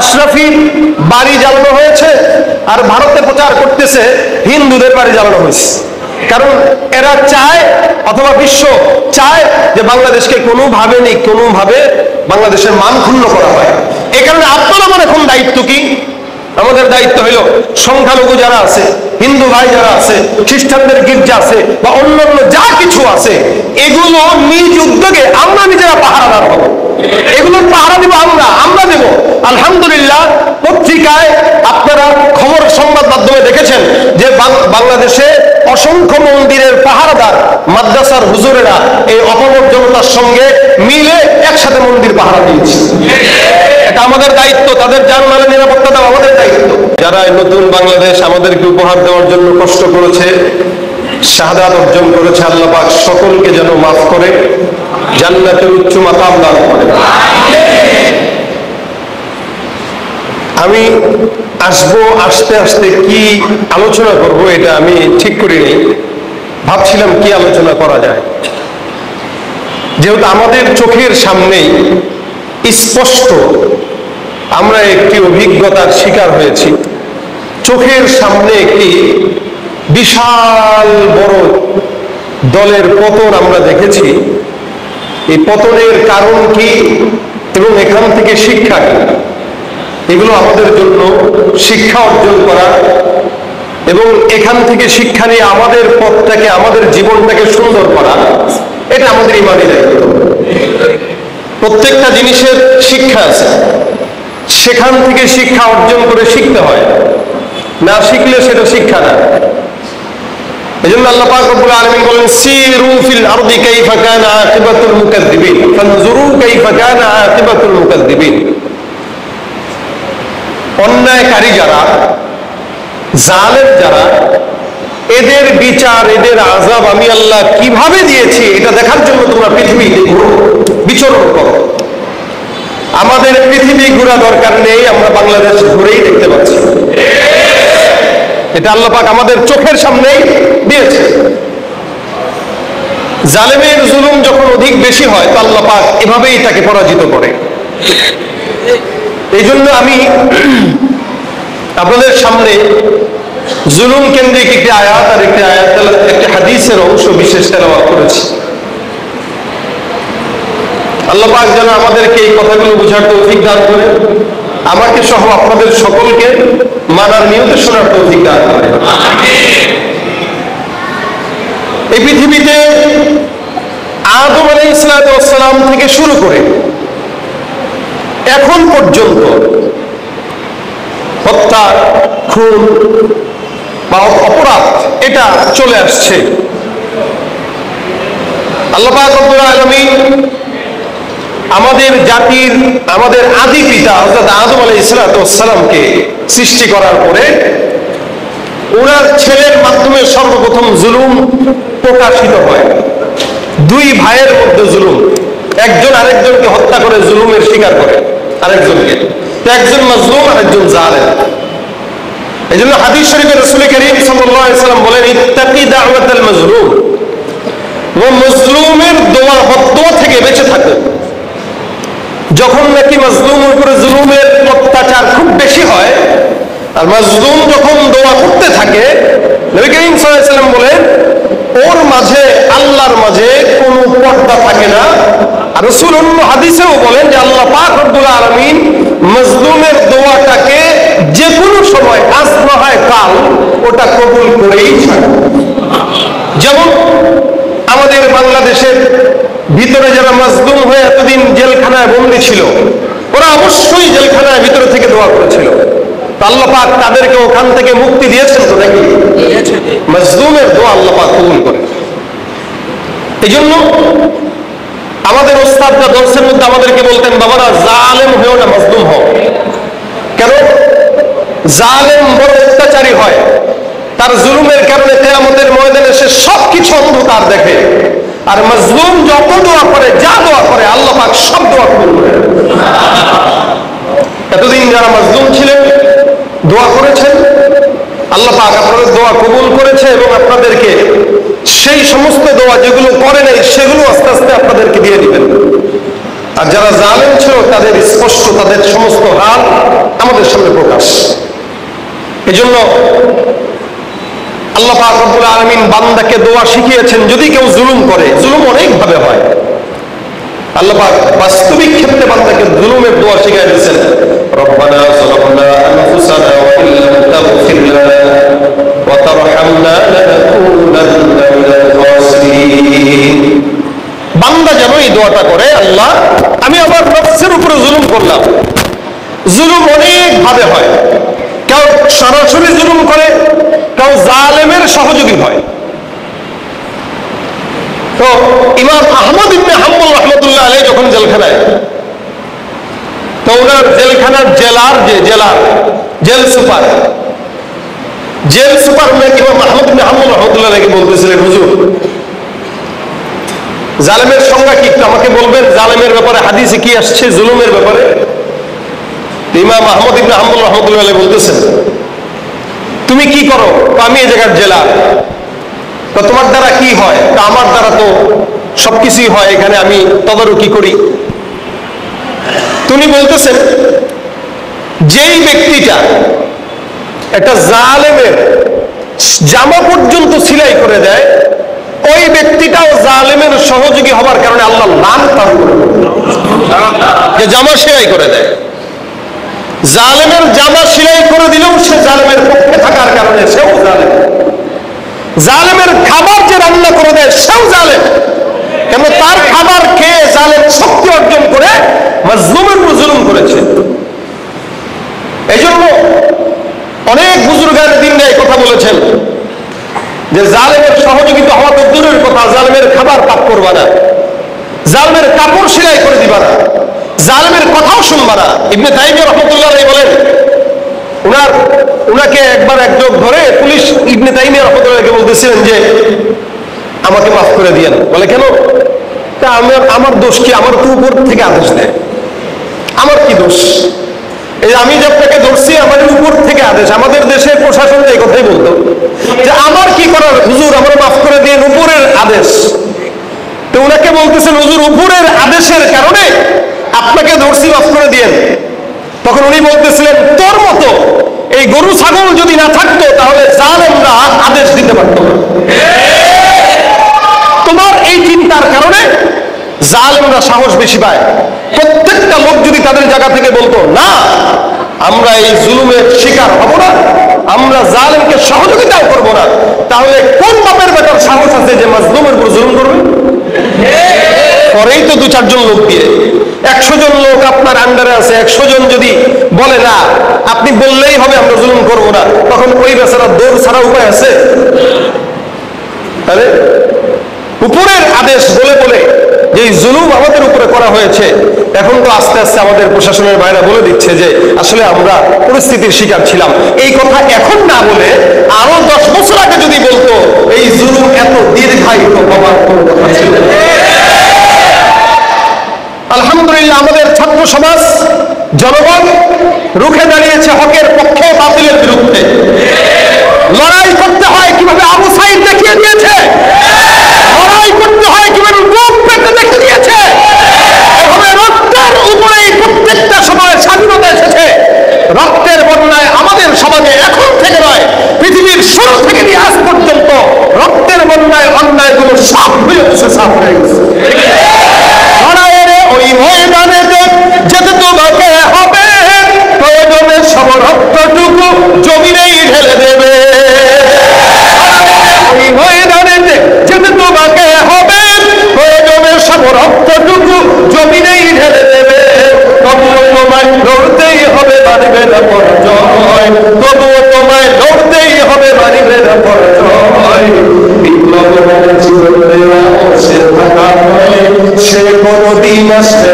আশরাফি বাড়ি জ্বালানো হয়েছে, আর ভারতে প্রচার করতেছে হিন্দুদের বাড়ি জ্বালানো হয়েছে। কারণ এরা চায়, অথবা বিশ্ব চায় যে বাংলাদেশকে কোনোভাবে বাংলাদেশের মান ক্ষুণ্ণ করা হয়। এই কারণে আপনার আমার এখন দায়িত্ব কি? আমাদের দায়িত্ব হলো সংখ্যালঘু যারা আছে, হিন্দু ভাই যারা আছে, খ্রিস্টানদের গির্জা আছে বা অন্যান্য যা কিছু আছে, এগুলো নিজ উদ্যোগে আমরা নিজেরা পাহারাদার হব। এগুলোর পাহারা দিব আমরা দেব। আলহামদুলিল্লাহ, পত্রিকায় আপনারা খবর সংবাদ মাধ্যমে দেখেছেন যে বাংলাদেশে অসংখ্য মন্দিরের পাহারাদার মাদ্রাসার হুজুরেরা এই অপরাধ জনতার সঙ্গে মিলে একসাথে মন্দির পাহারা দিয়েছে। এটা আমাদের দায়িত্ব, তাদের জানমালের নিরাপত্তা দেওয়া আমাদের দায়িত্ব। যারা নতুন বাংলাদেশ আমাদেরকে উপহার দেওয়ার জন্য কষ্ট করেছে, শাহাদাত অর্জন করেছে, আল্লাহ পাক সকলকে যেন মাফ করে জান্নাতের উচ্চ মাকাম দান করে। আমি আস্তে আস্তে কি আলোচনা করব এটা আমি ঠিক করিনি। ভাবছিলাম কি আলোচনা করা যায়, যেহেতু আমাদের চোখের সামনেই স্পষ্ট আমরা একটি অভিজ্ঞতার শিকার হয়েছি। চোখের সামনে একটি বিশাল বড় দলের পতন আমরা দেখেছি। এই পতনের কারণ কি এবং এখান থেকে শিক্ষা কি, এগুলো আমাদের জন্য শিক্ষা অর্জন করা এবং এখান থেকে শিক্ষা নিয়ে আমাদের পথটাকে, আমাদের জীবনটাকে সুন্দর করা, এটা আমাদের ইমানি দায়িত্ব। প্রত্যেকটা জিনিসের শিক্ষা আছে, সেখান থেকে শিক্ষা অর্জন করে শিখতে হয়, না শিখলে সেটা শিক্ষা না। এজন্য আল্লাহ পাক রব্বুল আলামিন বলেন, সিরু ফিল আরদি কাইফা কানা আকিবাতুল মুকাজ্জিবিন ফানজুরু কাইফা কানা আকিবাতুল মুকাজ্জিবিন। অন্যায়কারী যারা, জালেম যারা, এদের বিচার, এদের আযাব আমি আল্লাহ কিভাবে দিয়েছি এটা দেখার জন্য তোমরা পৃথিবীতে বিচরণ করো। আমাদের পৃথিবী ঘোরা দরকার নেই, আমরা বাংলাদেশ ঘুরেই দেখতে পাচ্ছি। এটা আল্লাহ পাক আমাদের চোখের সামনেই দিয়েছে। জালেমের জুলুম যখন অধিক বেশি হয় তো আল্লাহ পাক এভাবেই তাকে পরাজিত করে। এই জন্য আমি আপনাদের সামনে জুলুম কেন্দ্রিক একটি আয়াত আর একটি হাদিসের অংশ বিশেষ তেলাওয়াত করেছি। আল্লাহ পাক যেন আমাদেরকে এই কথাগুলো বোঝার তৌফিক দান করে, আমাকে সহ আপনাদের সকলকে মানার নিয়তে শোনার তৌফিক দান করে। এই পৃথিবীতে আদম আলাইহিস সালাম থেকে শুরু করে এখন পর্যন্ত হত্যা, খুন বা অপরাধ এটা চলে আসছে। আল্লাহ পাক রব্বুল আলামিন আমাদের জাতির, আমাদের আদি পিতা হযরত আদম আলাইহিস সালামকে সৃষ্টি করার পরে ওনার ছেলের মাধ্যমে সর্বপ্রথম জুলুম প্রকাশিত হয়। দুই ভাইয়ের মধ্যে জুলুম, একজন আরেকজনকে হত্যা করে জুলুমের শিকার করে আরেকজনকে, একজন মাজলুম আরেকজন জালেম। এই জন্য হাদিস শরীফে রাসূল কারীম সাল্লাল্লাহু আলাইহি ওয়াসাল্লাম বলেন, ইত্তাকি দাওয়াতাল মাজলুম, ও মাজলুমের বদদোয়া থেকে বেঁচে থাকো। যখন নাকি মাজলুমের উপরে জুলুমের অত্যাচার খুব বেশি হয় আর মাজলুম যখন দোয়া করতে থাকে, নবী করিম সাল্লাল্লাহু আলাইহি ওয়াসাল্লাম বলেন ওর মাঝে আল্লাহর মাঝে কোনো পর্দা থাকে না। আর রাসূল অন্য হাদিসেও বলেন যে আল্লাহ পাক রব্বুল আলামিন মাজলুমের দোয়াটাকে যে কোনো সময়, আজ না হয় কাল, ওটা কবুল করেই ছাড়ে। যেমন আমাদের বাংলাদেশের ভিতরে যারা মাজলুম হয়ে এতদিন জেলখানায় বন্দী ছিল, ওরা অবশ্যই জেলখানায় ভিতরে থেকে দোয়া করেছিল। আল্লাহ পাক তাদেরকে ওখান থেকে মুক্তি দিয়েছেন তো নাকি? মাজলুমের দোয়া আল্লাহ পাক কবুল করে। এই জন্য আমাদের ওস্তাদরা দর্শের মধ্যে আমাদেরকে বলতেন, বাবারা জালেম হয়েও না, মাজলুম হও। কেন? জালেম বড় অত্যাচারী হয়, তার জুলুমের কারণে কিয়ামতের ময়দানে সে সবকিছু অন্ধকার দেখে। আর মাজলুম যত দোয়া করে, যা দোয়া করে, আল্লাহ পাক সব দোয়া কবুল করে। এতদিন যারা মাজলুম ছিলেন, দোয়া করেছেন, আল্লাহ পাক আপনাদের দোয়া কবুল করেছে এবং আপনাদেরকে সেই সমস্ত দোয়া যেগুলো করে নাই সেগুলো আস্তে আস্তে আপনাদেরকে দিয়ে দিবেন। আর যারা জালেম ছিল তাদের স্পষ্ট, তাদের সমস্ত হাল আমাদের সামনে প্রকাশ। এজন্য আল্লাহ পাক রব্বুল আলামিন বান্দাকে দোয়া শিখিয়েছেন, যদি কেউ জুলুম করে, জুলুম অনেক ভাবে হয়, আল্লাহ পাক বাস্তবিক ক্ষেত্রে বান্দাকে জুলুমের দোয়া শিখিয়ে দিয়েছেন, রব্বানা যালামনা আনফুসানা ওয়া ইল্লাম তাগফির লানা ওয়া তারহামনা লানাকুনান্না মিনাল খাসিরিন। বান্দা যেন এই দোয়াটা করে, আল্লাহ আমি আমার নফসের উপরে জুলুম করলাম। জুলুম অনেক ভাবে হয়, কেউ সরাসরি জুলুম করে, কেউ জালেমের সহযোগী হয়। তো ইমাম আহমদ ইবনে হাম্বল রাহমাতুল্লাহ আলাইহি যখন জেলখানায়, তো ওনার জেলখানার জেল সুপার ইমাম আহমদ ইবনে হাম্বল রাহমাতুল্লাহ আলাইহি বলতেছিলেন, হুজুর জালেমের সংজ্ঞা কি একটু আমাকে বলবেন, জালেমের ব্যাপারে হাদিসে কি আসছে জুলুমের ব্যাপারে? ইমাম আহমদ ইবনে হাম্বল রাহমাতুল্লাহ আলাইহি বলতেছেন, তুমি কি করো? আমি এই জায়গার জেলার। তো তোমার দ্বারা কি হয়? আমার দ্বারা তো সবকিছুই হয়, এখানে আমি তদারকি করি। তুমি বলতেছেন, যেই ব্যক্তিটা একটা জালেমের জামা পর্যন্ত সিলাই করে দেয়, ওই ব্যক্তিটাও জালেমের সহযোগী হবার কারণে আল্লাহ লান তার উপরে, যে জামা সেলাই করে দেয়। জালেমের জামা সেলাই করে দিলেও সে জালেমের পক্ষে থাকার কারণে সেও জালেম। জালেমের খাবার যে রান্না করে দেয় সেও জালেম, কেন তার খাবার খেয়ে জালেম শক্তি অর্জন করে মাজলুমের উপর জুলুম করেছে। এই জন্য অনেক বুজুর্গান দিন এই কথা বলেছেন যে জালেমের সহযোগিতা হওয়া তো দূরের কথা, জালেমের খাবার পাক করবা না, জালেমের কাপড় সেলাই করে দিবা না, জালেমের কথাও শুনবা না। ইবনে তাইমিয়া রাহমাতুল্লাহ আলাইহি বলেন, উনাকে একবার একজন ধরে পুলিশ ইবনে তাইমিয়া রাহমাতুল্লাহ আলাইহি বলতেছিলেন যে আমাকে মাফ করে দিয়েন। বলে কেন? আমার দোষ কি? আমার তো উপর থেকে আদেশ দেয়, আমার কি দোষ? এই আমি যে আপনাকে ধরছি, আমার উপর থেকে আদেশ। আমাদের দেশের প্রশাসন এই কথাই বলতো যে আমার কি করার হুজুর, আমার মাফ করে দিয়েন, উপরের আদেশ। তো উনাকে বলতেছেন, হুজুর উপরের আদেশের কারণে আপনাকে ধরছি, মাফ করে দিয়েন। তখন উনি বলতেছিলেন, তোর মতো এই গরু ছাগল যদি না থাকতো তাহলে জালেমরা আদেশ দিতে পারত না। তোমার এই চিন্তার কারণে জালেমরা সাহস বেশি পায়। প্রত্যেকটা লোক যদি তাদের জায়গা থেকে বলতো, না আমরা এই জুলুমের শিকার হব না, আমরা জালেমকে সহযোগিতাও করব না, তাহলে কোন বাপের বেটার সাহস আছে যে মাজলুমের উপর জুলুম করবে? পরেই তো 2-4 জন লোক দিয়ে 100 জন লোক আপনার আন্ডারে আছে, 100 জন যদি বলে না, আপনি বললেই হবে আমরা জুলুম করব না, তখন ওই বেচারা দৌড় ছাড়া উপায় আছে? তাহলে উপরের আদেশ বলে বলে যে জুলুম আমাদের উপরে করা হয়েছে, এখন তো আস্তে আস্তে আমাদের প্রশাসনের বাইরে বলে দিচ্ছে যে আসলে আমরা পরিস্থিতির শিকার ছিলাম। এই কথা এখন না বলে আরো 10 বছর আগে যদি বলতো, এই জুলুম এত দীর্ঘায়িত হবার কোনো কথা ছিল না। আলহামদুলিল্লাহ, আমাদের ছাত্র সমাজ, জনগণ রুখে দাঁড়িয়েছে হকের পক্ষে, বাতিলের বিরুদ্ধে। লড়াই করতে হয় কিভাবে আবু সাইদ দেখিয়ে দিয়েছে, লড়াই করতে হয় কিভাবে বুক পেতে দেখে দিয়েছে। এভাবে রক্তের উপরেই প্রত্যেকটা সময় স্বাধীনতা এসেছে। রক্তের বন্যায় আমাদের সমাজে এখন থেকে নয়, পৃথিবীর শুরু থেকে নিয়ে আজ পর্যন্ত রক্তের বন্যায় অন্যায়গুলো সাফ হয়ে গেছে, সাফ হয়ে গেছে। লড়াইয়ের ওই ময়দানেতে যেতে তোমাকে হবে, প্রয়োজনে সব রক্তটুকু জমিনেই ঢেলে দেবে। ওই ময়দানেতে যেতে তোমাকে হবে, প্রয়োজনে সব রক্তটুকু জমিনেই ঢেলে দেবে। তবুও তোমায় লড়তেই হবে, মানিবে না পরাজয়। তবুও তোমায় লড়তেই হবে, মানিবে না পরাজয়। বিপ্লব মানে জীবন দেওয়া, সে থাকা নয়, সে কোনদিন আসবে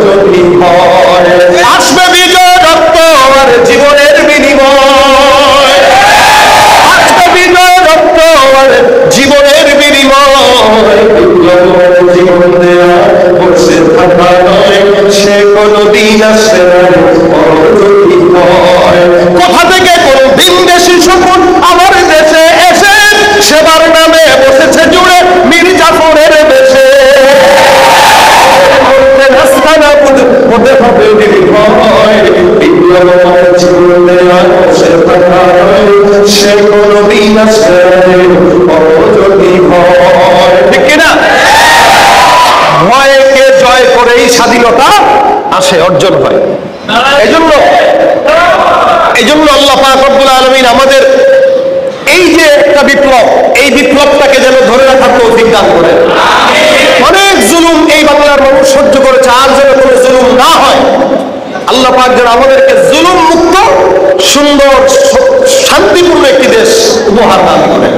যদি হয়। আসবে বিজয় রক্ত আর জীবনের বিনিময়, আসবে বিজয় রক্ত আর জীবনের বিনিময়। বিপ্লব মানে জীবন দেওয়া, বসে থাকা নয়, সে কোনদিন আসবে যদি হয়। কোথা থেকে কোন ভিনদেশি শকুন আমার দেশে এসে সেবার নামে বসেছে জুড়ে মীর জাফরের দেশে। জনমের জীবনে সে কোনদিন আসবে যদি ভয়, ঠিক কিনা? ভয়কে জয় করেই স্বাধীনতা আসে, অর্জন হয়। এজন্য আল্লাহ পাক রব্বুল আলামিন আমাদের এই যে একটা বিপ্লব, এই বিপ্লবটাকে যেন ধরে রাখার তৌফিক দান করেন। অনেক জুলুম এই বাংলার মানুষ সহ্য করেছে, আর যেন কোনো জুলুম না হয়। আল্লাহ পাক যেন আমাদেরকে জুলুম মুক্ত সুন্দর শান্তিপূর্ণ একটি দেশ উপহার দান করেন।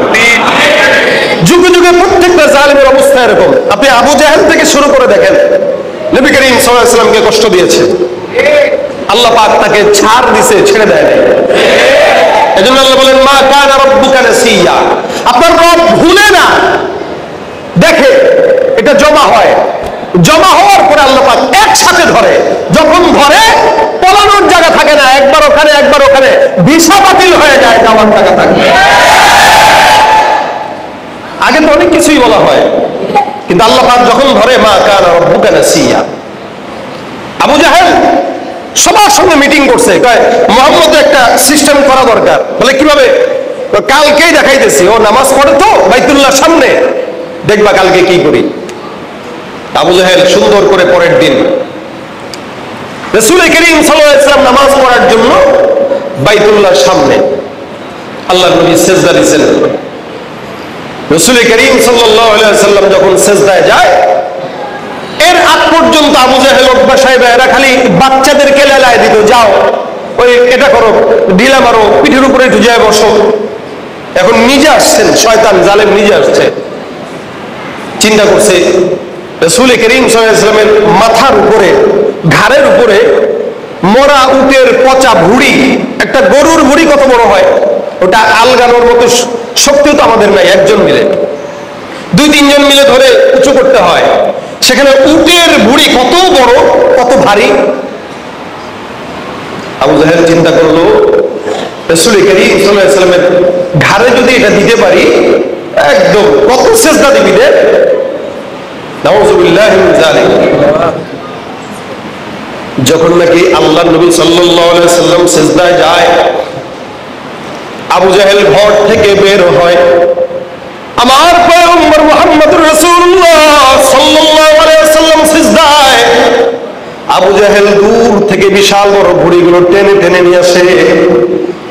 যুগে যুগে প্রত্যেকটা জালিমের অবস্থা এরকম। আপনি আবু জাহেল থেকে শুরু করে দেখেন, নবী করিম সাল্লাল্লাহু আলাইহি ওয়াসাল্লামকে কষ্ট দিয়েছে, আল্লাহ পাক তাকে ছাড় দিয়েছে, ছেড়ে দেয় নাই। এজন্য আল্লাহ বলেন মা কানা রাব্বুকা নাসিয়া, আপনার রব ভুলে না, দেখে এটা জমা হয়, জমা হওয়ার পরে আল্লাহ পাক একসাথে ধরে। যখন ধরে পলানোর জায়গা থাকে না, একবার ওখানে একবার ওখানে, ভিসা বাতিল হয়ে যায়, যাওয়ার জায়গা থাকে। আগে তো অনেক কিছুই বলা হয়, কিন্তু আল্লাহ পাক যখন ধরে মা কানা রাব্বুকা নাসিয়া। আবু জাহেল সবার সঙ্গে মিটিং করছে, কয় মুহাম্মদের একটা সিস্টেম করা দরকার। বলে কিভাবে? কালকেই দেখাইতেছি, ও নামাজ পড়ে তো বাইতুল্লাহর সামনে, দেখবা কালকে কি করি। আবু জাহেল সুন্দর করে পরের দিন রাসূল করিম সাল্লাল্লাহু আলাইহি ওয়াসাল্লাম নামাজ পড়ার জন্য বাইতুল্লাহর সামনে আল্লাহর নবী সিজদা দিয়েছেন। রাসূল করিম সাল্লাল্লাহু আলাইহি ওয়াসাল্লাম যখন সিজদায় যায়, এর আগ পর্যন্ত আবু জাহেল ওতবা সাহেব এরা খালি বাচ্চাদেরকে লেলায় দিত, যাও ওই এটা করো, ঢিলা মারো, পিঠের উপরে একটু যায় বসো। এখন নিজে আসছেন, শয়তান জালেম নিজে আসছে। চিন্তা করছে রাসূল করিম সাল্লাল্লাহু আলাইহি ওয়াসাল্লামের মাথার উপরে, ঘাড়ের উপরে মরা উটের পচা ভুঁড়ি, একটা গরুর ভুঁড়ি কত বড় হয়, ওটা আলগানোর মতো শক্তিও তো আমাদের নাই। একজন মিলে, দুই তিনজন মিলে ধরে উঁচু করতে হয়, সেখানে উটের ভুঁড়ি কত বড়, কত ভারী। আবু জাহেল চিন্তা করলো রাসূল করিম সাল্লাল্লাহু আলাইহি ওয়াসাল্লামের ঘাড়ে যদি এটা দিতে পারি, একদম কত সিজদা দিবি রে, নাউযুবিল্লাহি মিন যালিক। যখন নাকি আল্লাহর নবী সাল্লাল্লাহু আলাইহি ওয়াসাল্লাম সিজদায় যায়, আবু জাহেল ঘর থেকে বের হয়, আমার পয়গম্বর মুহাম্মদুর রাসূলুল্লাহ সাল্লাল্লাহু আলাইহি ওয়াসাল্লাম সিজদায়। আবু জাহেল দূর থেকে বিশাল বড় ভুঁড়িগুলো টেনে টেনে নিয়ে আসে,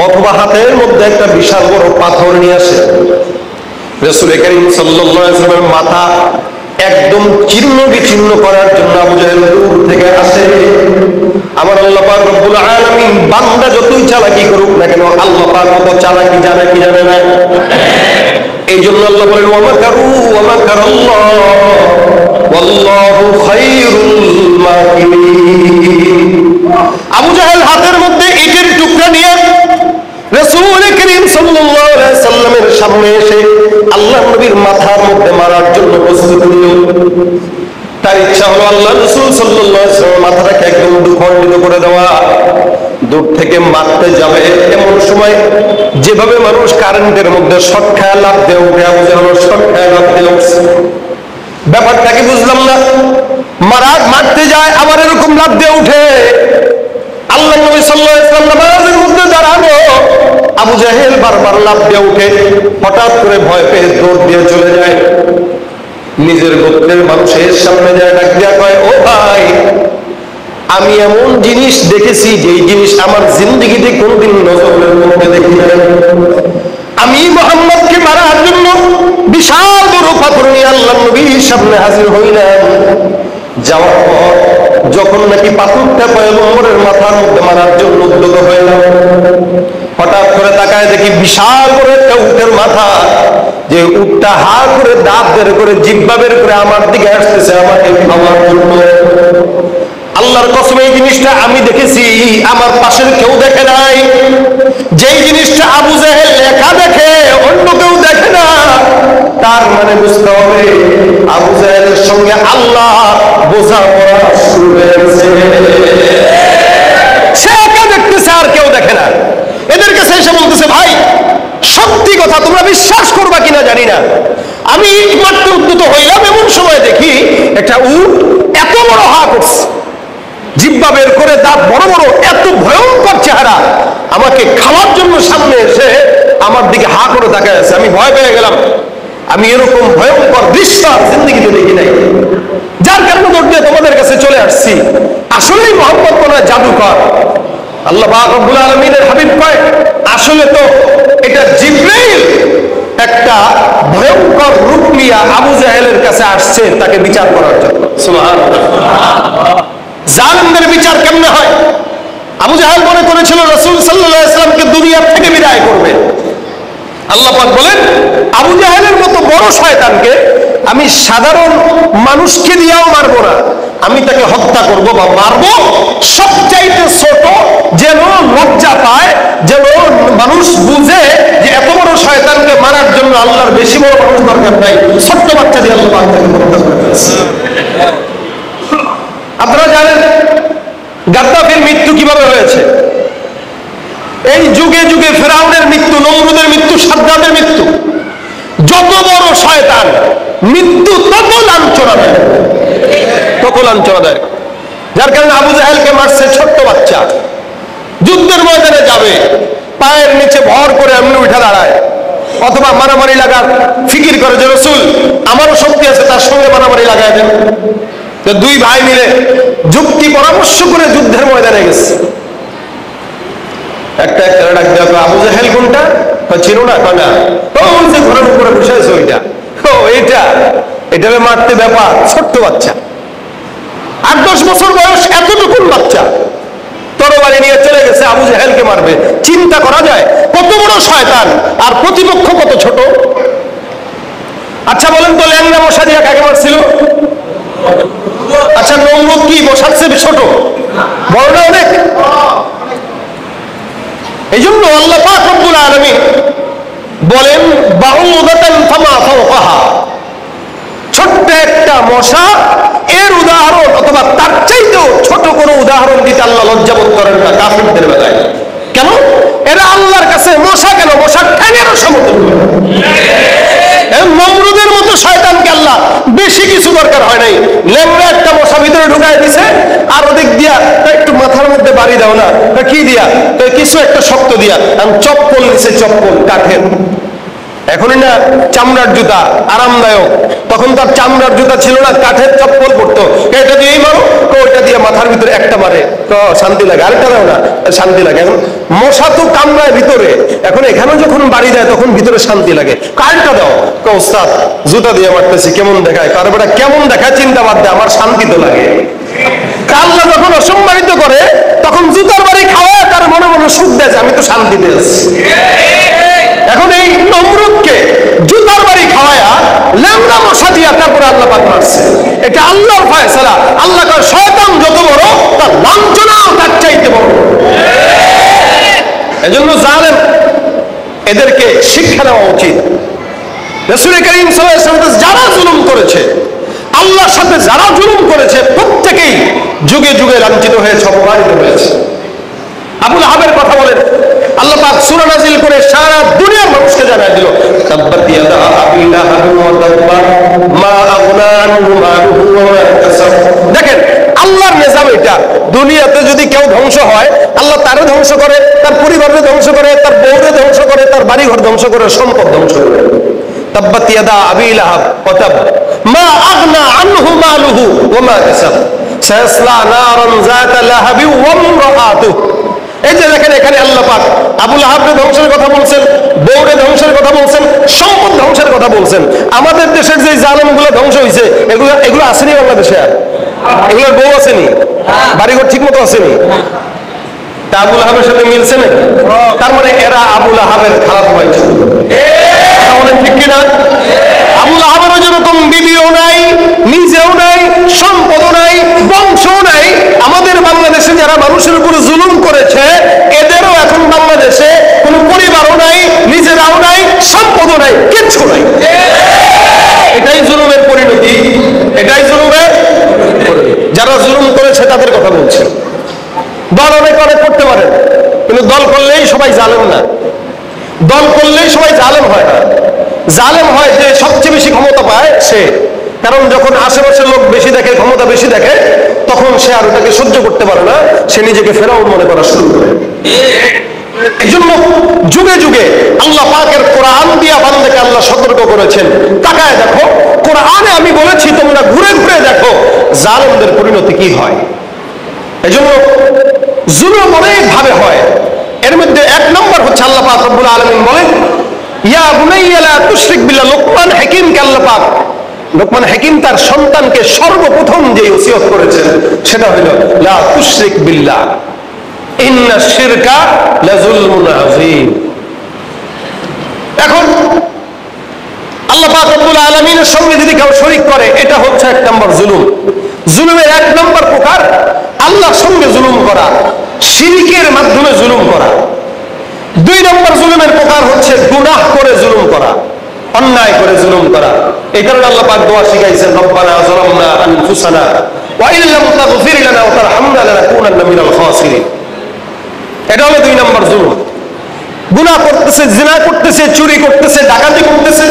অথবা হাতের মধ্যে একটা বিশাল বড় পাথর নিয়ে আসে। রাসূল করিম সাল্লাল্লাহু আলাইহি ওয়াসাল্লামের মাথা একদম চিহ্ন বিচ্ছিন্ন করার জন্য আবু জাহেল দূর থেকে আসে। আমার আল্লাহ পাক রব্বুল আলামিন বান্দা যতই চালাকি করুক না কেন, আল্লাহ পাক কত চালাকি জানে কি জানে না। এই জন্য আল্লাহ বলেন ওয়া মাকারু ওয়া মাকারাল্লাহ ওয়াল্লাহু খায়রুল মাকিরিন। আবু জাহেল হাতের মধ্যে ইটের টুকরা নিয়ে রাসূল করিম সাল্লাল্লাহু আলাইহি ওয়াসাল্লামের সামনে এসে আল্লাহর নবীর মাথার মধ্যে মারার জন্য প্রস্তুত হলো। তার ইচ্ছা হলো আল্লাহ রাসূল সাল্লাল্লাহু আলাইহি ওয়াসাল্লামের মাথাটাকে একদম দুখণ্ডিত করে দেওয়া। দূর থেকে মারতে যাবে, এমন সময় যেভাবে মানুষ কারেন্টের মধ্যে শর্ট খায় লাফ দিয়ে উঠে, আবু জাহেল শর্ট খায় লাফ দিয়ে উঠছে। ব্যাপারটা কি বুঝলাম না, মারতে যায় আবার এরকম লাফ দিয়ে উঠে। আল্লাহ নবী সাল্লাল্লাহু আলাইহি ওয়াসাল্লাম নামাজের মধ্যে দাঁড়ানো, আবু জাহেল বারবার লাফ দিয়ে উঠে, হঠাৎ করে ভয় পেয়ে দৌড় দিয়ে চলে যায়। নিজের গোত্রের মানুষের সামনে যায়, ডাক দিয়া কয়, ও ভাই, আমি এমন জিনিস দেখেছি যেই জিনিস আমার জিন্দেগিতে কোনদিন নজরের মধ্যে দেখি নাই। আমি মুহাম্মদকে মারার জন্য বিশাল বড় পাথর নিয়ে আল্লাহর নবীর সামনে হাজির হইলাম। যাওয়ার পর যখন নাকি পাথরটা পয়গম্বরের মাথার মধ্যে মারার জন্য উদ্যত হইলাম, হঠাৎ করে তাকায় দেখি বিশাল বড় একটা উটের মাথা, যে উটটা হা করে দাঁত বের করে জিহ্বা বের করে আমার দিকে আসতেছে আমাকে খাওয়ার জন্য। আল্লাহর কসম, এই জিনিসটা আমি দেখেছি, আমার পাশের কেউ দেখে নাই। যেই জিনিসটা আবু জাহেল একা দেখে, অন্য কেউ দেখে না, তার মানে বুঝতে হবে আবু জাহেলের সঙ্গে আল্লাহ বোঝাপড়া শুরু হয়েছে। সে একা দেখতেছে, আর কেউ দেখে না। এদের কাছে এসে বলতেছে, ভাই সত্যি কথা, তোমরা বিশ্বাস করবা কিনা জানি না, আমি মাত্র উদ্যত হইলাম, এমন সময় দেখি একটা উট এত বড় হা করছে, জিহ্বা বের করে দাঁত বড় বড়, এত ভয়ঙ্কর বাচ্চারা আমাকে খাওয়ার জন্য সামনে এসে আমার দিকে হা করে তাকায় আছে। আমি ভয় পেয়ে গেলাম। আমি এরকম ভয়ঙ্কর দৃশ্য জিন্দেগিতে দেখি নাই, যার কারণে দৌড় দিয়ে তোমাদের কাছে চলে আসছি। আসলেই মোহাম্মদ কোন জাদুকর? আল্লাহ পাক রব্বুল আলামিনের হাবিব কয়, আসলে তো এটা জিবরাইল একটা ভয়ঙ্কর রূপ নিয়ে আবু জাহেলের কাছে আসছে তাকে বিচার করার জন্য। সুবহানাল্লাহ। জালেমদের বিচার কেমনে হয়? আবু জাহেল মনে করেছিল রাসূল সাল্লাল্লাহু আলাইহি ওয়াসাল্লামকে দুনিয়া থেকে বিদায় করবে। আল্লাহ পাক বলেন, আবু জাহেলের মতো বড় শয়তানকে আমি সাধারণ মানুষকে দিয়েও মারবো না, আমি তাকে হত্যা করব বা মারবো সবচাইতে ছোট, যেন লজ্জা পায়, যেন মানুষ বুঝে যে এত বড় শয়তানকে মারার জন্য আল্লাহর বেশি বড় মানুষ দরকার নাই, ছোট্ট বাচ্চা দিয়ে আল্লাহ পাক তাকে হত্যা করেছে। আপনারা জানেন গাদ্দাফির মৃত্যু কিভাবে হয়েছে? এই যুগে যুগে ফেরাউনের মৃত্যু, নমরুদের মৃত্যু, সাদ্দাতের মৃত্যু, যত বড় শয়তান মৃত্যু তত লাঞ্ছনাদায়ক, তত লাঞ্ছনাদায়ক। যার কারণে আবু জাহেলকে মারছে ছোট্ট বাচ্চা। যুদ্ধের ময়দানে যাবে, পায়ের নিচে ভর করে এমনি উঠে দাঁড়ায়, অথবা মারামারি লাগার ফিকির করে যে রাসূল আমারও শক্তি আছে, তার সঙ্গে মারামারি লাগায় দেন। তো দুই ভাই মিলে যুক্তি পরামর্শ করে যুদ্ধের ময়দানে গেছে। একটা ডাক দেওয়া, আবু জাহেল কোনটা? চিনো না? কয় না। ও যে ঘরের উপরে বসে আছে ওইটা। ও এইটা, এটাকে মারতে ব্যাপার। ছোট্ট বাচ্চা, 8-10 বছর বয়স, এতটুকুন বাচ্চা তরবারি নিয়ে চলে গেছে আবু জাহেলকে মারবে। চিন্তা করা যায় কত বড় শয়তান আর প্রতিপক্ষ কত ছোট। আচ্ছা বলেন তো, ল্যাংড়া মশা দিয়ে কাকে মারছিল? আচ্ছা নমরুদ কি মশার চেয়ে ছোট? বড় না অনেক? এই জন্য আল্লাহ পাক রব্বুল আলামিন বলেন, বাউদাতান ফামা ফাওকাহা, ছোট্ট একটা মশা এর উদাহরণ অথবা তার চাইতেও ছোট কোনো উদাহরণ দিতে আল্লাহ লজ্জাবোধ করেন না কাফিরদের বেলায়। কেন? এরা আল্লাহর কাছে মশা কেন? মশার ঠ্যাঙেরও সমতুল্য। নমরুদের মতো শয়তানকে আল্লাহ বেশি কিছু দরকার হয় নাই, ল্যাংড়া একটা মশা ভিতরে ঢুকায় দিছে, আর ওদিক দিয়া একটু মাথার মধ্যে বাড়ি দাও না, কি দিয়া? কিছু একটা শক্ত দিয়া, চপ্পল নিছে, চপ্পল কাঠের। এখনই না চামড়ার জুতা আরামদায়ক, তখন তার চামড়ার জুতা ছিল না, কাঠের চপ্পল পড়তো। এটা দিয়েই মারো, ওইটা দিয়ে মাথার ভিতরে একটা মারে, তো শান্তি লাগে। আরেকটা দাও না, শান্তি লাগে। এখন মশা তো কামড়ায় ভিতরে, এখন এখানে যখন বাড়ি দেয় তখন ভিতরে শান্তি লাগে। কারেন্টটা দাও, ওস্তাদ জুতা দিয়ে মারতেছি, কেমন দেখায়? কারো বেটা কেমন দেখায় চিন্তা বাদ দেয়, আমার শান্তি তো লাগে। আল্লাহ যখন অসম্মানিত করে তখন জুতার বাড়ি খাওয়ায় তার মনে মনে সুখ দেয়, আমি তো শান্তিতে আছি। এখন এই নমরুদকে জুতার বাড়ি খাওয়ায়া ল্যাংড়া মশা দিয়া তারপরে আল্লাহ পাক মারছে। এটা আল্লাহর ফয়সালা। আল্লাহ কয়, শয়তান যত বড় তার লাঞ্ছনাও তার চাইতে বড়। এজন্য জালেম এদেরকে শিক্ষা দেওয়া উচিত। রাসূল করিম সাল্লাল্লাহু আলাইহি ওয়াসাল্লাম যারা জুলুম করেছে, আল্লাহর সাথে যারা জুলুম করেছে, প্রত্যেকেই যুগে যুগে লাঞ্ছিত হয়েছে, অপমানিত হয়েছে। আবু লাহাবের কথা বলেন, আল্লাহ পাক সূরা নাযিল করে সারা দুনিয়ার মানুষকে জানায় দিল, তাব্বাত ইয়াদা আবি লাহাব ওয়া তাব্বা মা আগনা আনহু মালুহু ওয়া মা কাসাব। দেখেন আল্লাহর নিজাম এটা। দুনিয়াতে যদি কেউ ধ্বংস হয়, আল্লাহ তারে ধ্বংস করে, তার পরিবারকে ধ্বংস করে, তার বউকে ধ্বংস করে, তার বাড়িঘর ধ্বংস করে, সম্পদ ধ্বংস করে। তাব্বাত ইয়াদা আবি লাহাব ওয়া তাব্বা মা আগনা আনহু মালুহু ওয়া মা কাসাব সায়াসলা নারান যাতা লাহাবি ওয়া ইমরাআতুহু। এই যে দেখেন, এখানে আল্লাহ পাক আবু লাহাবকে ধ্বংসের কথা বলছেন, বউরে ধ্বংসের কথা বলছেন, সম্পদ ধ্বংসের কথা বলছেন। আমাদের দেশের যে জালেমগুলো ধ্বংস হয়েছে, এগুলো আসেনি বাংলাদেশে? আর এগুলোর বউ আসেনি, বাড়িঘর ঠিক মতো আসেনি। তা আবু লাহাবের সাথে মিলছে না? তার মানে এরা আবু লাহাবের খারাপ হয়েছে, ঠিক কিনা? আবু লাহাবের যেরকম বিবিও নাই, নিজেও নাই, সম্পদও নাই, বংশও নাই। আমাদের বাংলাদেশে যারা মানুষের উপরে জুলুম করেছে, এদেরও এখন বাংলাদেশে কোনো পরিবারও নাই, নিজেরাও নাই, সম্পদও নাই, কিচ্ছু নাই। এটাই জুলুমের পরিণতি, এটাই জুলুমের। যারা জুলুম করেছে তাদের কথা বলছে। দল অনেক অনেক করতে পারে, কিন্তু দল করলেই সবাই জালেম না। দল করলেই সবাই জালেম হয় না। জালেম হয় যে সবচেয়ে বেশি ক্ষমতা পায় সে। কারণ যখন আশেপাশের লোক বেশি দেখে, ক্ষমতা বেশি দেখে, তখন সে আর ওটাকে সহ্য করতে পারে না, সে নিজেকে ফেরাউন মনে করা শুরু করে। এজন্য যুগে যুগে আল্লাহ পাকের কোরআন দিয়া বান্দাকে আল্লাহ সতর্ক করেছেন। তাকায় দেখো, কোরআনে আমি বলেছি তোমরা ঘুরে ঘুরে দেখো জালেমদের পরিণতি কি হয়। এজন্য জুলুম অনেক ভাবে হয়। এর মধ্যে এক নম্বর হচ্ছে আল্লাহ পাক রব্বুল আলামিন বলেন, ইয়া বুনাইয়া লা তুশরিক বিল্লাহ। লোকমান হাকিমকে আল্লাহ পাক, লোকমান হাকিম তার সন্তানকে সর্বপ্রথম যে ওসিয়ত করেছেন সেটা হলো লা তুশরিক বিল্লাহ ইন্না শিরকা লাযুলমুন আযীম। এখন আল্লাহ পাক রব্বুল আলামিনের সঙ্গে যদি কেউ শরীক করে এটা হচ্ছে এক নম্বর জুলুম। জুলুমের এক নম্বর প্রকার আল্লাহর সঙ্গে জুলুম করা, শিরকের মাধ্যমে জুলুম করা। দুই নম্বর জুলুমের প্রকার হচ্ছে গুনাহ করে জুলুম করা, অন্যায় করে জুলুম করা। এই কারণে আল্লাহ পাক দোয়া শিখাইছেন, রব্বানা যালামনা আনফুসানা ওয়া ইল্লাম তাগফির লানা ওয়া তারহামনা লানাকুনান্না মিনাল খাসিরিন। এটা হলো দুই নম্বর জুলুম। গুনাহ করতেছে, জিনা করতেছে, চুরি করতেছে, ডাকাতি করতেছে,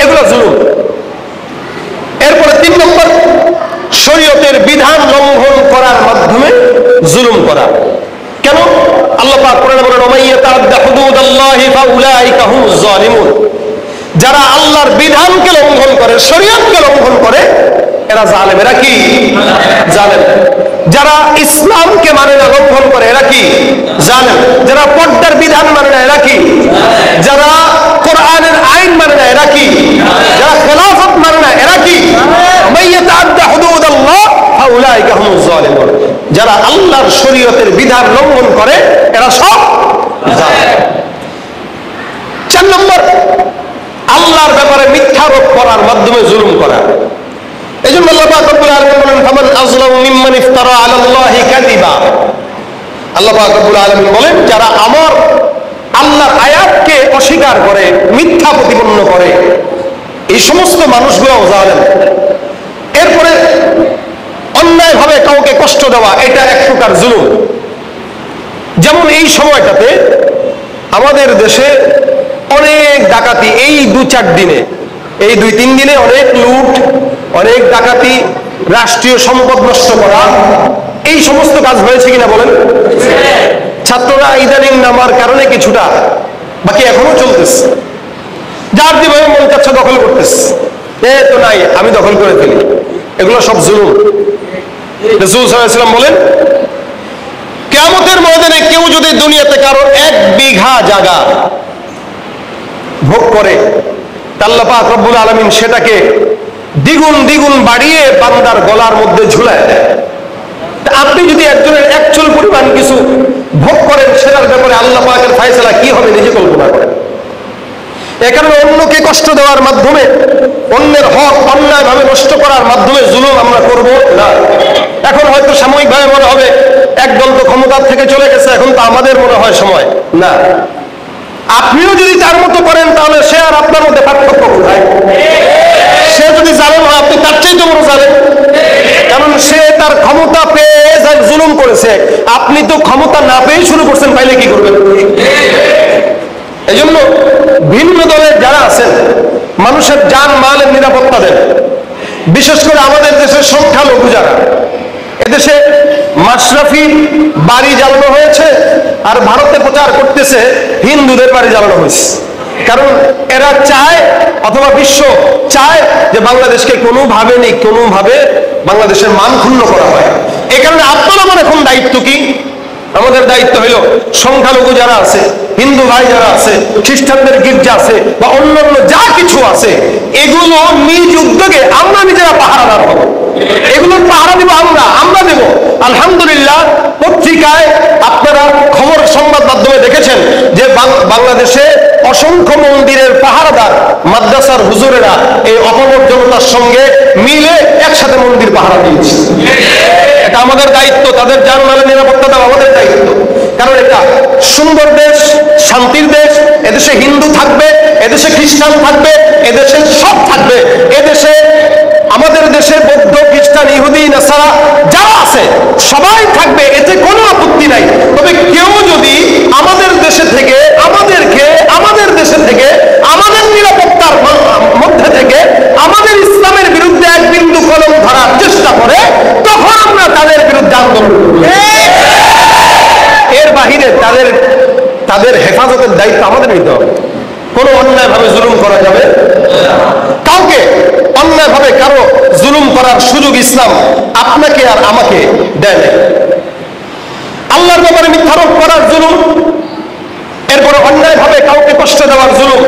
এগুলো জুলুম। এরপরে তিন নম্বর শরীয়তের বিধান লঙ্ঘন করার মাধ্যমে জুলুম করা। কেন? আল্লাহ পাক কোরআনে বলেন, ওয়া ইয়াতাআদ্দা হুদুদাল্লাহি ফাউলাইকা হুমুজ জালিমুন। যারা আল্লাহর বিধানকে লঙ্ঘন করে, শরীয়তকে লঙ্ঘন করে, এরা জালেম। এরা কি? জালেম। যারা ইসলামকে মানে না, লঙ্ঘন করে, এরা কি? জালেম। যারা পর্দার বিধান মানে না, এরা কি? যারা কোরআনের আইন মানে না, এরা কি? যারা খেলাফত মানে না, এরা কি? ওয়া ইয়াতাআদ্দা হুদুদাল্লাহ ফাউলাইকা হুমুজ জালিমুন। যারা আল্লাহর শরীয়তের বিধান লঙ্ঘন করে এরা সব জালেম। চার নম্বর আল্লাহর ব্যাপারে মিথ্যারোপ করার মাধ্যমে জুলুম করা। এজন্য আল্লাহ পাক রব্বুল আলামিন বলেন, ফামান আযলামু মিম্মান ইফতারা আলাল্লাহি কাযিবা। আল্লাহ পাক রব্বুল আলামিন বলেন, যারা আমার আল্লাহর আয়াতকে অস্বীকার করে, মিথ্যা প্রতিপন্ন করে, এই সমস্ত মানুষগুলো জালেম। এরপরে অন্যায়ভাবে কাউকে কষ্ট দেওয়া, এটা এক প্রকার জুলুম। যেমন এই সময়টাতে আমাদের দেশে অনেক ডাকাতি, এই দু চার দিনে, এই দুই তিন দিনে অনেক লুট, অনেক ডাকাতি, রাষ্ট্রীয় সম্পদ নষ্ট করা, এই সমস্ত কাজ হয়েছে কিনা বলেন? ছাত্ররা ইদানিং নামার কারণে কিছুটা, বাকি এখনো চলতেছে। যার যেভাবে মন চাচ্ছে দখল করতেছে, এ তো নাই আমি দখল করে ফেলি, এগুলো সব জুলুম। রাসূল সাল্লাল্লাহু আলাইহি ওয়াসাল্লাম বলেন, কিয়ামতের ময়দানে কেউ যদি দুনিয়াতে কারো 1 বিঘা জায়গা ভোগ করে, আল্লাহ পাক রব্বুল আলামিন সেটাকে দ্বিগুণ দ্বিগুণ বাড়িয়ে বান্দার গলার মধ্যে ঝুলায় দেয়। আপনি যদি একজনের 1 চুল পরিমাণ কিছু ভোগ করেন, সেটার ব্যাপারে আল্লাহ পাকের ফয়সালা কি হবে নিজে কল্পনা করেন। এ কারণে অন্যকে কষ্ট দেওয়ার মাধ্যমে, অন্যের হক অন্যায়ভাবে নষ্ট করার মাধ্যমে জুলুম আমরা করব না। এখন হয়তো সাময়িকভাবে মনে হবে একদল তো ক্ষমতার থেকে চলে গেছে, এখন তো আমাদের মনে হয় সময় না। আপনিও যদি তার মতো করেন তাহলে সে আর আপনার মধ্যে পার্থক্য কোথায়? সে যদি জালেম হয়, আপনি তার চাইতে বড় জালেম। কারণ সে তার ক্ষমতা পেয়ে জুলুম করেছে, আপনি তো ক্ষমতা না পেয়ে শুরু করছেন, পাইলে কি করবেন? এই জন্য ভিন্ন দলের যারা আছেন মানুষের জান মালের নিরাপত্তা দেন। বিশেষ করে আমাদের দেশের সংখ্যালঘু যারা, এদেশে মাশরাফি বাড়ি জ্বালানো হয়েছে, আর ভারতে প্রচার করতেছে হিন্দুদের বাড়ি জ্বালানো হয়েছে। কারণ এরা চায়, অথবা বিশ্ব চায় যে বাংলাদেশকে কোনোভাবে বাংলাদেশের মান ক্ষুণ্ণ করা হয়। এই কারণে আপনার আমার এখন দায়িত্ব কি? আমাদের দায়িত্ব হলো সংখ্যালঘু যারা আছে, হিন্দু ভাই যারা আছে, খ্রিস্টানদের গির্জা আছে বা অন্যান্য যা কিছু আছে, এগুলো নিজ উদ্যোগে আমরা নিজেরা পাহারাদার হব। এগুলোর পাহারা দিব আমরা দেব। আলহামদুলিল্লাহ, পত্রিকায় আপনারা খবর সংবাদ মাধ্যমে দেখেছেন যে বাংলাদেশে অসংখ্য মন্দিরের পাহারাদার মাদ্রাসার হুজুরেরা এই অপমর জনতার সঙ্গে মিলে একসাথে মন্দির পাহারা দিয়েছে। এটা আমাদের দায়িত্ব, তাদের জানমালের নিরাপত্তা দেওয়া আমাদের দায়িত্ব। কারণ এটা সুন্দর দেশ, শান্তির দেশ। এদেশে হিন্দু থাকবে, এদেশে খ্রিস্টান থাকবে, এদেশে সব থাকবে। এদেশে আমাদের দেশে বৌদ্ধ, খ্রিস্টান, ইহুদি, নাসারা যারা আছে সবাই থাকবে, এতে কোনো আপত্তি নাই। তবে কেউ যদি আমাদের দেশে থেকে, আমাদের দেশে থেকে, আমাদের নিরাপত্তার মধ্যে থেকে আমাদের ইসলামের বিরুদ্ধে এক বিন্দু কলম ধরার চেষ্টা করে, তখন আমরা তাদের বিরুদ্ধে আন্দোলন করব। এর বাহিরে তাদের হেফাজতের দায়িত্ব আমাদের নিতে হবে। কোনো অন্যায়ভাবে জুলুম করা যাবে কাউকে অন্যায়ভাবে কারো জুলুম করার সুযোগ ইসলাম আপনাকে আর আমাকে দেয় না। আল্লাহর ব্যাপারে মিথ্যারোপ করার জুলুম, এরপরে অন্যায়ভাবে কাউকে কষ্ট দেওয়ার জুলুম,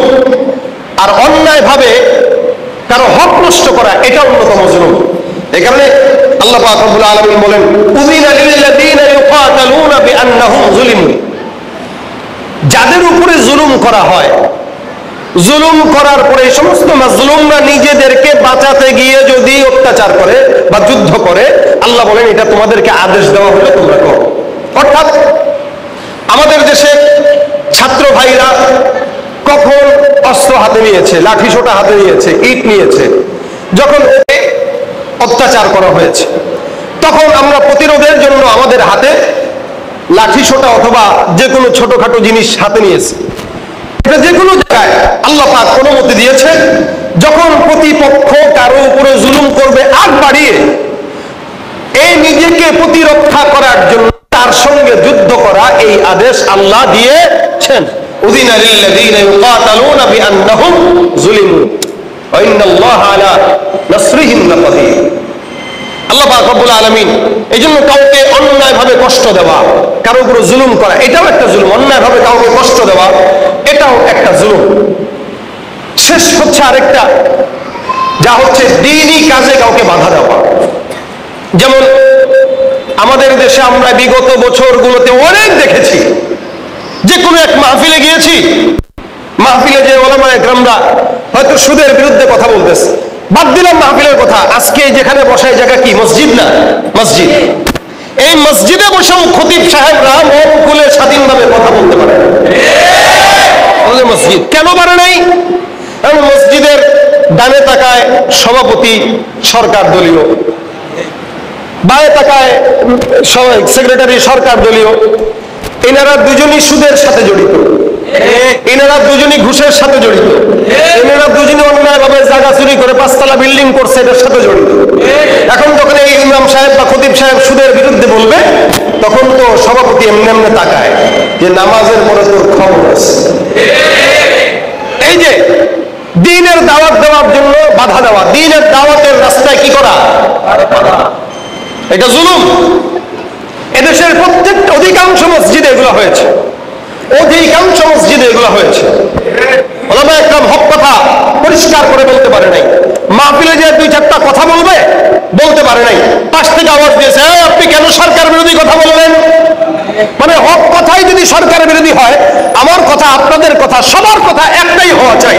আর অন্যায়ভাবে কারো হক নষ্ট করা, এটা অন্যতম জুলুম। এই কারণে আল্লাহ পাক রব্বুল আলামিন বলেন, উযিনা লিল্লাযীনা ইউকাতালুনা বিআন্নাহুম যুলিমু। যাদের উপরে জুলুম করা হয়, জুলুম করার পরে এই সমস্ত মাজলুমরা নিজেদেরকে বাঁচাতে গিয়ে যদি অত্যাচার করে বা যুদ্ধ করে, আল্লাহ বলেন এটা তোমাদেরকে আদেশ দেওয়া হলো তোমরা করো। অর্থাৎ আমাদের দেশে ছাত্র ভাইরা কখন অস্ত্র হাতে নিয়েছে, লাঠি সোটা হাতে নিয়েছে, ইট নিয়েছে, যখন অত্যাচার করা হয়েছে, তখন আমরা প্রতিরোধের জন্য আমাদের হাতে লাঠি সোটা অথবা যে কোনো ছোটখাটো জিনিস হাতে নিয়েছি। এটা যে কোনো জায়গায় আল্লাহ পাক অনুমতি দিয়েছে, যখন প্রতিপক্ষ কারো উপরে জুলুম করবে আগ বাড়িয়ে, এই নিজেকে প্রতিরক্ষা করার জন্য তার সঙ্গে যুদ্ধ করা, এই আদেশ আল্লাহ দিয়েছেন। উযিনা লিল্লাযীনা ইউকাতালুনা বিআন্নাহুম যুলিমু ওয়া ইন্নাল্লাহা আলা নাসরিহিম লাকাদির। আল্লাহ পাক রব্বুল আলামিন এইজন্য কাউকে অন্যায়ভাবে কষ্ট দেওয়া, কারো উপর জুলুম করা, এটাও একটা জুলুম। অন্যায়ভাবে কাউকে কষ্ট দেওয়া, এটাও একটা জুলুম। শেষ হচ্ছে আরেকটা, যা হচ্ছে দ্বীনি কাজে কাউকে বাধা দেওয়া। যেমন আমাদের দেশে আমরা বিগত বছরগুলোতে অনেক দেখেছি, যে কোনো এক মাহফিলে গিয়েছি, মাহফিলে যে ওলামায়ে কেরামরা হয়তো সুদের বিরুদ্ধে কথা বলতেছে, বাদ দিলাম মাহফিলের কথা, আজকে যেখানে বসার জায়গা কি মসজিদ না? মসজিদ। এই মসজিদে বসেও খতিব সাহেবরা মন খুলে স্বাধীনভাবে কথা বলতে পারে। মসজিদ কেন পারে নাই? কারণ মসজিদের ডানে তাকায় সভাপতি সরকার দলীয়, বায়ে তাকায় সেক্রেটারি সরকার দলীয়, এনারা দুজনই সুদের সাথে জড়িত, এনারা দুজনই ঘুষের সাথে জড়িত, এনারা দুজনই অন্যায়ভাবে জায়গা চুরি করে 5 তলা বিল্ডিং করছে, এটার সাথে জড়িত। এখন যখন এই ইমাম সাহেব বা খতিব সাহেব সুদের বিরুদ্ধে বলবে, তখন তো সভাপতি এমনি এমনি তাকায় যে নামাজের পরে তোর খবর আছে। এই যে দ্বীনের দাওয়াত দেওয়ার জন্য বাধা দেওয়া, দ্বীনের দাওয়াতের রাস্তায় কি করা, এটা জুলুম। এদেশের প্রত্যেকটা অধিকাংশ মসজিদে এগুলো হয়েছে, অধিকাংশ মসজিদে এগুলো হয়েছে। ওলামায়ে একরাম হক কথা পরিষ্কার করে বলতে পারে নাই, মাহফিলে যে 2-4টা কথা বলতে পারে নাই, পাশ থেকে আওয়াজ দিয়েছে, আপনি কেন সরকার বিরোধী কথা বললেন? মানে হক কথাই যদি সরকার বিরোধী হয়, আমার কথা, আপনাদের কথা, সবার কথা একটাই হওয়া চাই।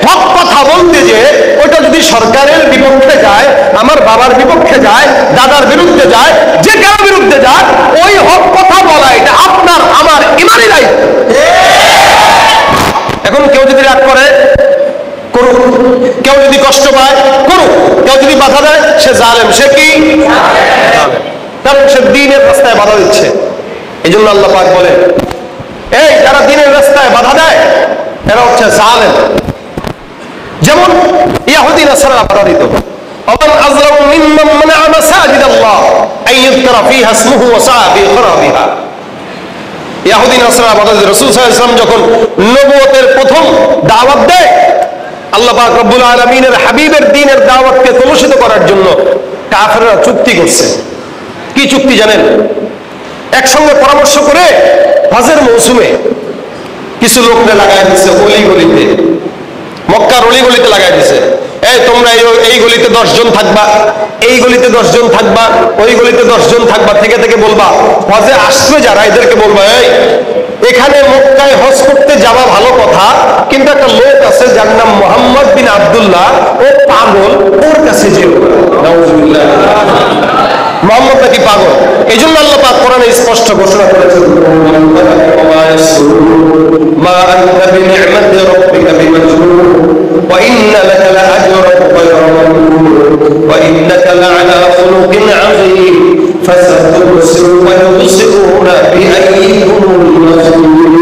হক কথা বলতে যে ওইটা যদি সরকারের বিপক্ষে যায়, আমার বাবার বিপক্ষে যায়, দাদার বিরুদ্ধে যায়, যে কারো বিরুদ্ধে যায়, ওই হক কথা বলা এটা আপনার আমার ইমানি দায়িত্ব। এখন কেউ যদি রাগ করে করুক, কেউ যদি কষ্ট পায় করুক, কেউ যদি বাধা দেয় সে জালেম, সে কি? কারণ সে দ্বীনের রাস্তায় বাধা দিচ্ছে। এই জন্য আল্লাহ পাক বলে, এই যারা দ্বীনের রাস্তায় বাধা দেয় এরা হচ্ছে জালেম। যেমন ইহুদি নাসারা বাধা দিত, ومن أظلم ممن منع مساجد الله أن يذكر فيها اسمه وسعى في خرابها। ইহুদি নাসারা বাধা দিত। রাসূল সাল্লাল্লাহু আলাইহি ওয়াসাল্লাম যখন নবুয়তের প্রথম দাওয়াত দেয়, আল্লাহ পাক রব্বুল আলামিনের হাবিবের দ্বীনের দাওয়াতকে কলুষিত করার জন্য কাফেররা চুক্তি করছে। কি চুক্তি জানেন? একসঙ্গে পরামর্শ করে হজের মৌসুমে কিছু লোককে লাগাই দিচ্ছে অলি গলিতে, মক্কার অলি গলিতে লাগাই দিচ্ছে, এই তোমরা এই গলিতে 10 জন থাকবা, এই গলিতে 10 জন থাকবা, ওই গলিতে 10 জন থাকবা, থেকে থেকে বলবা, হজে আসবে যারা এদেরকে বলবা, এই এখানে মক্কায় হজ করতে যাওয়া ভালো কথা, কিন্তু একটা লোক আছে যার নাম মুহাম্মদ বিন আব্দুল্লাহ, ও পাগল, ওর কাছে যেও। নাউজুবিল্লাহ, মুহাম্মদ নাকি পাগল। এই জন্য আল্লাহ পাক কোরআনে স্পষ্ট ঘোষণা করেছেন, মা আনতা বিনি'মাতি রাব্বিকা বিমাজনুন ওয়া ইন্না লাকা লাআজরান গায়রা মামনুন ওয়া ইন্নাকা লা'আলা খুলুকিন 'আযীম ফাসাতুবসিরু ওয়া ইউবসিরুনা বিআইয়িকুমুল মাজনুন।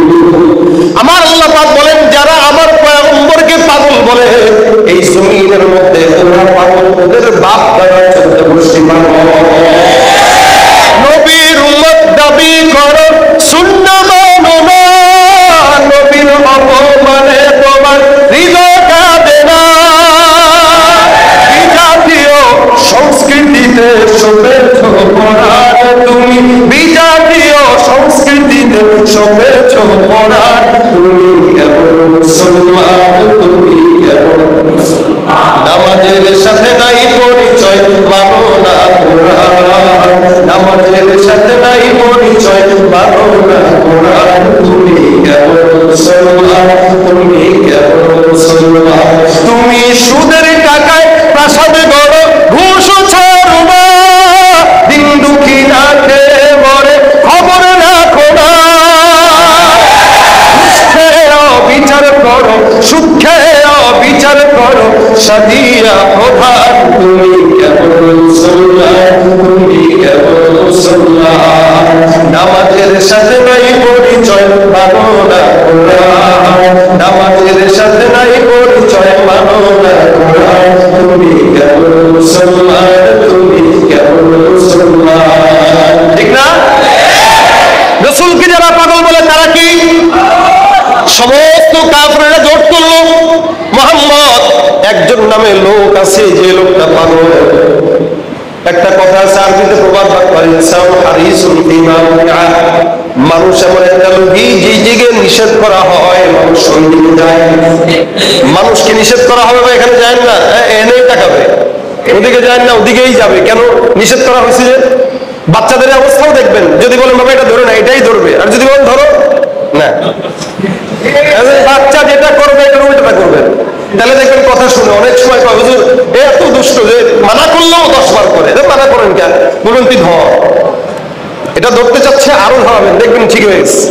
আমার আল্লাহ পাক বলেন, যারা আমার পয়গম্বরকে পাগল বলে, এই জমিনের মধ্যে ওরা পাগল, ওদের বাপ দাদা 14 গোষ্ঠী পাগল। নবীর উম্মত দাবি করো, সুন্নাহ সংস্কৃতিতে শোভেছ পরাণ, তুমি বিজাতীয় সংস্কৃতিতে শোভেছ পরাণ, তুমি কেবল মুসলমান, তুমি কেবল নামাজের সাথে নাই পরিচয়, মানো না কোরআন, নামাজের সাথে নাই পরিচয়, মানো না কোরআন, তুমি কেবল মুসলমান, তুমি কেবল মুসলমান। তুমি সুদের টাকায় প্রাসাদ গড়, ঘুষ ছাড়ো না, দিন দুঃখী না খেয়ে মরে খবর রাখো না, বিচার করো, সুখে বিচার করো, সাদিয়া প্রধান, তুমি কেবল মুসলমান, তুমি কেবল মুসলমান। নামাজের সাথে নাই পরিচয়, মানো না কোরআন, নামাজের সাথে নাই পরিচয়, মানো না কোরআন, তুমি কেবল মুসলমান, তুমি কেবল মুসলমান। ঠিক না? রাসূলকে যারা পাগল বলে তারা কি? সমস্ত কাফেররা জোট করলো, মুহাম্মদ একজন নামে লোক আছে, যে লোকটা পাগল। একটা কথা আছে আরবিতে প্রবাদ বাক্য, ইনসান হারিসুন ফিমা মুনিআ, মানুষ এমন একটা লোকই যে দিকে নিষেধ করা হয় মানুষ ওইদিকে যায়। মানুষকে নিষেধ করা হবে বা এখানে যায় না, এনেই তাকাবে, ওদিকে যায় না ওদিকেই যাবে। কেন নিষেধ করা হয়েছে? যে বাচ্চাদের অবস্থাও দেখবেন, যদি বলেন বাবা এটা ধরে না, এটাই ধরবে, আর যদি বলেন ধরো না, বাচ্চা যেটা করবে এটা উল্টোটা করবে। তাহলে দেখবেন কথা শুনে অনেক সময় কয় হুজুর এত দুষ্ট যে মানা করলেও 10 বার করে। মানা করেন কেন? বলুন তুই ধর, এটা ধরতে চাচ্ছে আরো ধরাবেন, দেখবেন ঠিক হয়ে গেছে।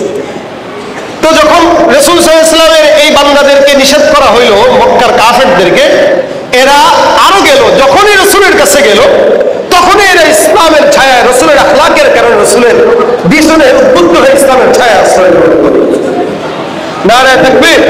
তো যখন রাসূল সাল্লাল্লাহু আলাইহি ওয়াসাল্লামের এই বান্দাদেরকে নিষেধ করা হইল, মক্কার কাফেরদেরকে, এরা আরো গেল। যখনই রাসূলের কাছে গেল তখনই এরা ইসলামের ছায়া, রাসূলের আখলাকের কারণে রাসূলের পিছনে উদ্বুদ্ধ হয়ে ইসলামের ছায়া আশ্রয় গ্রহণ করল। নারায়ে তাকবীর।